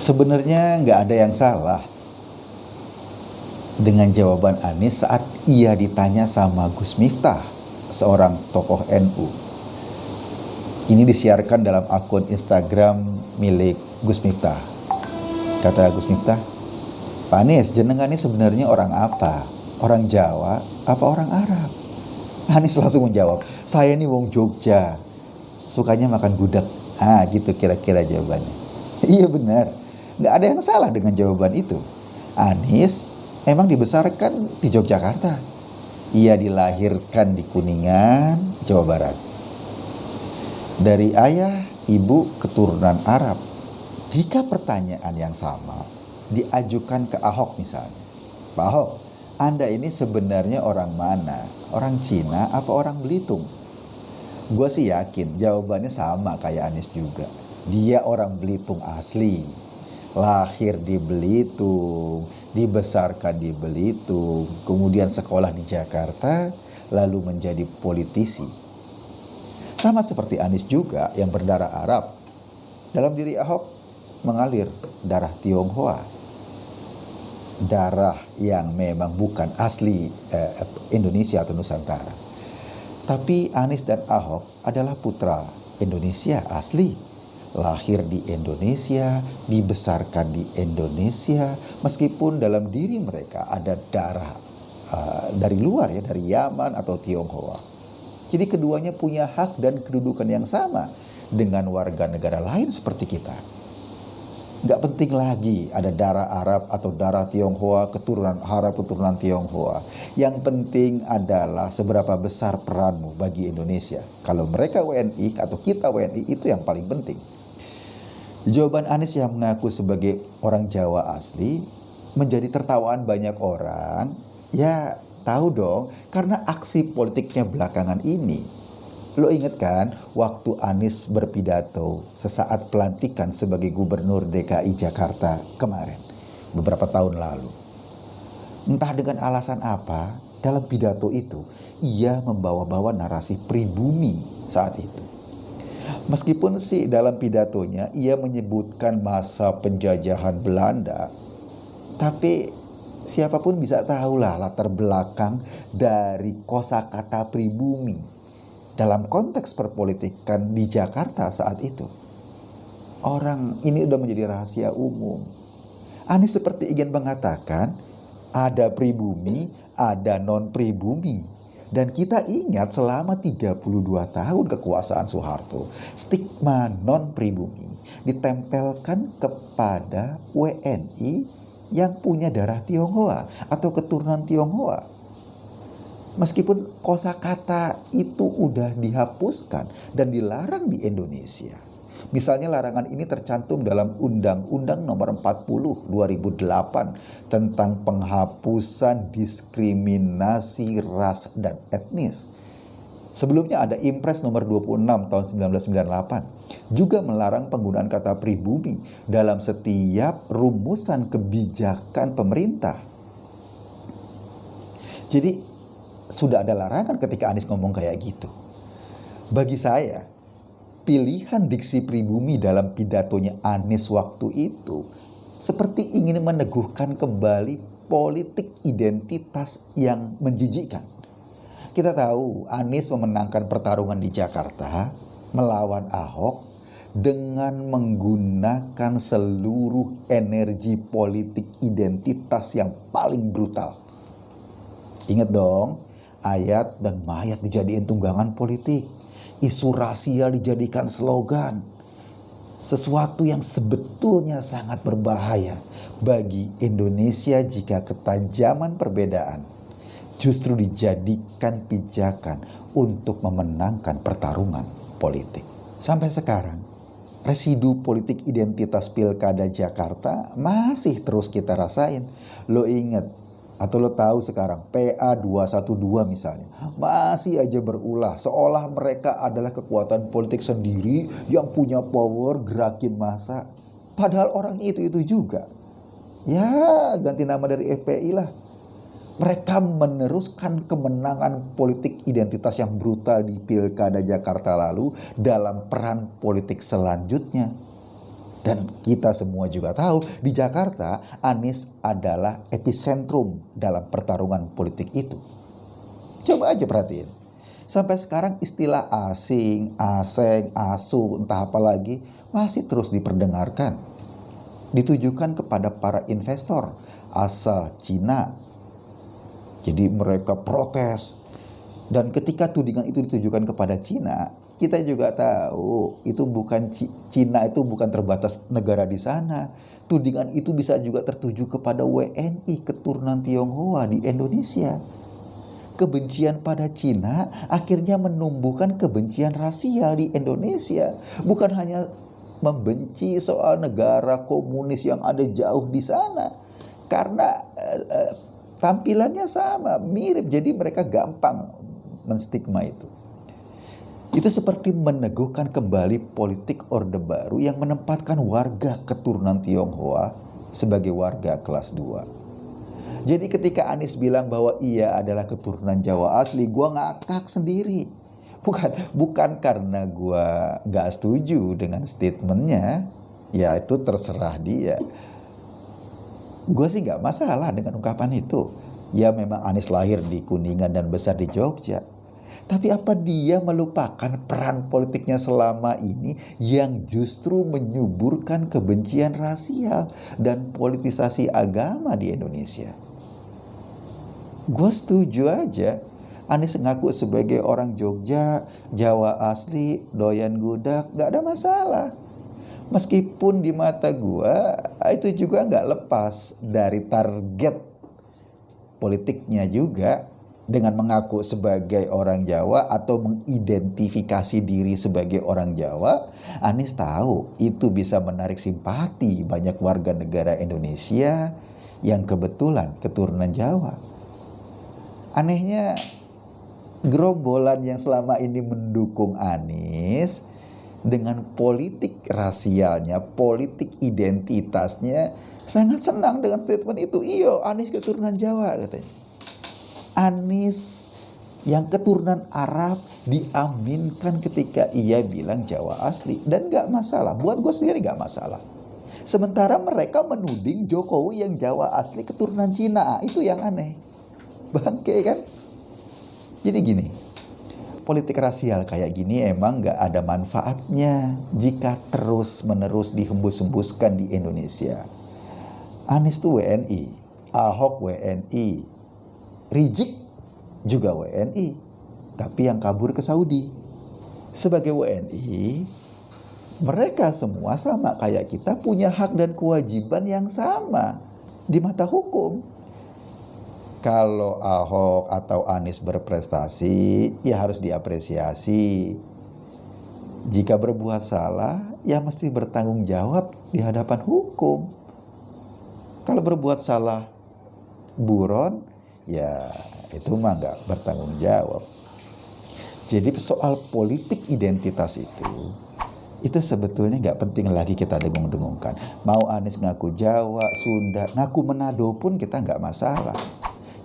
Sebenarnya nggak ada yang salah dengan jawaban Anies saat ia ditanya sama Gus Miftah, seorang tokoh NU. Ini disiarkan dalam akun Instagram milik Gus Miftah. Kata Gus Miftah, "Pak Anies, jenengan ini sebenarnya orang apa? Orang Jawa apa orang Arab?" Anies langsung menjawab, "Saya ini wong Jogja, sukanya makan gudeg." Gitu kira-kira jawabannya. Iya benar, nggak ada yang salah dengan jawaban itu. Anies memang dibesarkan di Yogyakarta. Ia dilahirkan di Kuningan, Jawa Barat. Dari ayah, ibu keturunan Arab. Jika pertanyaan yang sama diajukan ke Ahok misalnya, "Pak Ahok, Anda ini sebenarnya orang mana? Orang Cina apa orang Belitung?" Gue sih yakin jawabannya sama kayak Anies juga. Dia orang Belitung asli, lahir di Belitung, dibesarkan di Belitung, kemudian sekolah di Jakarta, lalu menjadi politisi. Sama seperti Anies juga yang berdarah Arab. Dalam diri Ahok mengalir darah Tionghoa, darah yang memang bukan asli Indonesia atau Nusantara. Tapi Anies dan Ahok adalah putra Indonesia asli, lahir di Indonesia, dibesarkan di Indonesia, meskipun dalam diri mereka ada darah dari luar ya, dari Yaman atau Tionghoa. Jadi keduanya punya hak dan kedudukan yang sama dengan warga negara lain seperti kita. Nggak penting lagi ada darah Arab atau darah Tionghoa, keturunan Arab, keturunan Tionghoa. Yang penting adalah seberapa besar peranmu bagi Indonesia. Kalau mereka WNI atau kita WNI, itu yang paling penting. Jawaban Anies yang mengaku sebagai orang Jawa asli menjadi tertawaan banyak orang. Ya tahu dong, karena aksi politiknya belakangan ini. Lo inget kan waktu Anies berpidato sesaat pelantikan sebagai gubernur DKI Jakarta kemarin, beberapa tahun lalu. Entah dengan alasan apa, dalam pidato itu ia membawa-bawa narasi pribumi saat itu. Meskipun sih dalam pidatonya ia menyebutkan masa penjajahan Belanda, tapi siapapun bisa tahulah latar belakang dari kosakata pribumi dalam konteks perpolitikan di Jakarta saat itu. Orang ini udah menjadi rahasia umum. Anies seperti ingin mengatakan ada pribumi, ada non-pribumi. Dan kita ingat selama 32 tahun kekuasaan Soeharto, stigma non-pribumi ditempelkan kepada WNI yang punya darah Tionghoa atau keturunan Tionghoa. Meskipun kosakata itu udah dihapuskan dan dilarang di Indonesia. Misalnya larangan ini tercantum dalam Undang-Undang Nomor 40 2008 tentang penghapusan diskriminasi ras dan etnis. Sebelumnya ada Impres Nomor 26 tahun 1998 juga melarang penggunaan kata pribumi dalam setiap rumusan kebijakan pemerintah. Jadi sudah ada larangan ketika Anies ngomong kayak gitu. Bagi saya, pilihan diksi pribumi dalam pidatonya Anies waktu itu seperti ingin meneguhkan kembali politik identitas yang menjijikkan. Kita tahu Anies memenangkan pertarungan di Jakarta melawan Ahok dengan menggunakan seluruh energi politik identitas yang paling brutal. Ingat dong, ayat dan mayat dijadikan tunggangan politik. Isu rasial dijadikan slogan. Sesuatu yang sebetulnya sangat berbahaya bagi Indonesia jika ketajaman perbedaan justru dijadikan pijakan untuk memenangkan pertarungan politik. Sampai sekarang, residu politik identitas Pilkada Jakarta masih terus kita rasain. Lo ingat atau lo tahu sekarang PA 212 misalnya masih aja berulah seolah mereka adalah kekuatan politik sendiri yang punya power gerakin massa. Padahal orang itu juga. Ya ganti nama dari FPI lah. Mereka meneruskan kemenangan politik identitas yang brutal di Pilkada Jakarta lalu dalam peran politik selanjutnya. Dan kita semua juga tahu di Jakarta Anies adalah epicentrum dalam pertarungan politik itu. Coba aja perhatiin. Sampai sekarang istilah asing, aseng, asu, entah apa lagi masih terus diperdengarkan. Ditujukan kepada para investor asal Cina. Jadi mereka protes. Dan ketika tudingan itu ditujukan kepada Cina, kita juga tahu itu bukan Cina itu bukan terbatas negara di sana. Tudingan itu bisa juga tertuju kepada WNI keturunan Tionghoa di Indonesia. Kebencian pada Cina akhirnya menumbuhkan kebencian rasial di Indonesia. Bukan hanya membenci soal negara komunis yang ada jauh di sana. Karena tampilannya sama, mirip. Jadi mereka gampang menstigma itu. Itu seperti meneguhkan kembali politik Orde Baru yang menempatkan warga keturunan Tionghoa sebagai warga kelas 2. Jadi ketika Anies bilang bahwa ia adalah keturunan Jawa asli, gue ngakak sendiri. Bukan karena gue gak setuju dengan statementnya, ya itu terserah dia. Gue sih gak masalah dengan ungkapan itu. Ya memang Anies lahir di Kuningan dan besar di Jogja. Tapi apa dia melupakan peran politiknya selama ini yang justru menyuburkan kebencian rasial dan politisasi agama di Indonesia? Gue setuju aja Anies ngaku sebagai orang Jogja, Jawa asli, doyan gudak, gak ada masalah. Meskipun di mata gue itu juga gak lepas dari target politiknya juga. Dengan mengaku sebagai orang Jawa atau mengidentifikasi diri sebagai orang Jawa, Anies tahu itu bisa menarik simpati banyak warga negara Indonesia yang kebetulan keturunan Jawa. Anehnya, gerombolan yang selama ini mendukung Anies dengan politik rasialnya, politik identitasnya, sangat senang dengan statement itu. Iyo, Anies keturunan Jawa katanya. Anies yang keturunan Arab diaminkan ketika ia bilang Jawa asli. Dan gak masalah, buat gue sendiri gak masalah. Sementara mereka menuding Jokowi yang Jawa asli keturunan Cina. Itu yang aneh. Bangke kan? Jadi gini, politik rasial kayak gini emang gak ada manfaatnya jika terus-menerus dihembus-hembuskan di Indonesia. Anies tuh WNI, Ahok WNI, Rizik juga WNI, tapi yang kabur ke Saudi. Sebagai WNI, mereka semua sama kayak kita, punya hak dan kewajiban yang sama di mata hukum. Kalau Ahok atau Anies berprestasi, ya harus diapresiasi. Jika berbuat salah, ya mesti bertanggung jawab di hadapan hukum. Kalau berbuat salah buron, ya itu mah gak bertanggung jawab. Jadi soal politik identitas itu sebetulnya gak penting lagi kita dengung-dengungkan. Mau Anies ngaku Jawa, Sunda, ngaku Manado pun kita gak masalah.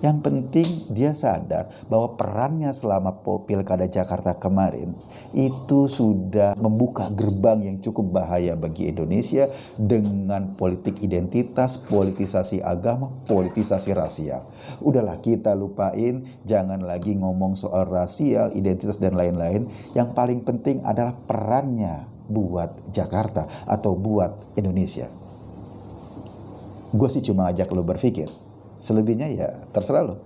Yang penting dia sadar bahwa perannya selama Pilkada Jakarta kemarin itu sudah membuka gerbang yang cukup bahaya bagi Indonesia dengan politik identitas, politisasi agama, politisasi rasial. Udahlah kita lupain, jangan lagi ngomong soal rasial, identitas dan lain-lain. Yang paling penting adalah perannya buat Jakarta atau buat Indonesia. Gue sih cuma ajak lo berpikir. Selebihnya ya terserah lo.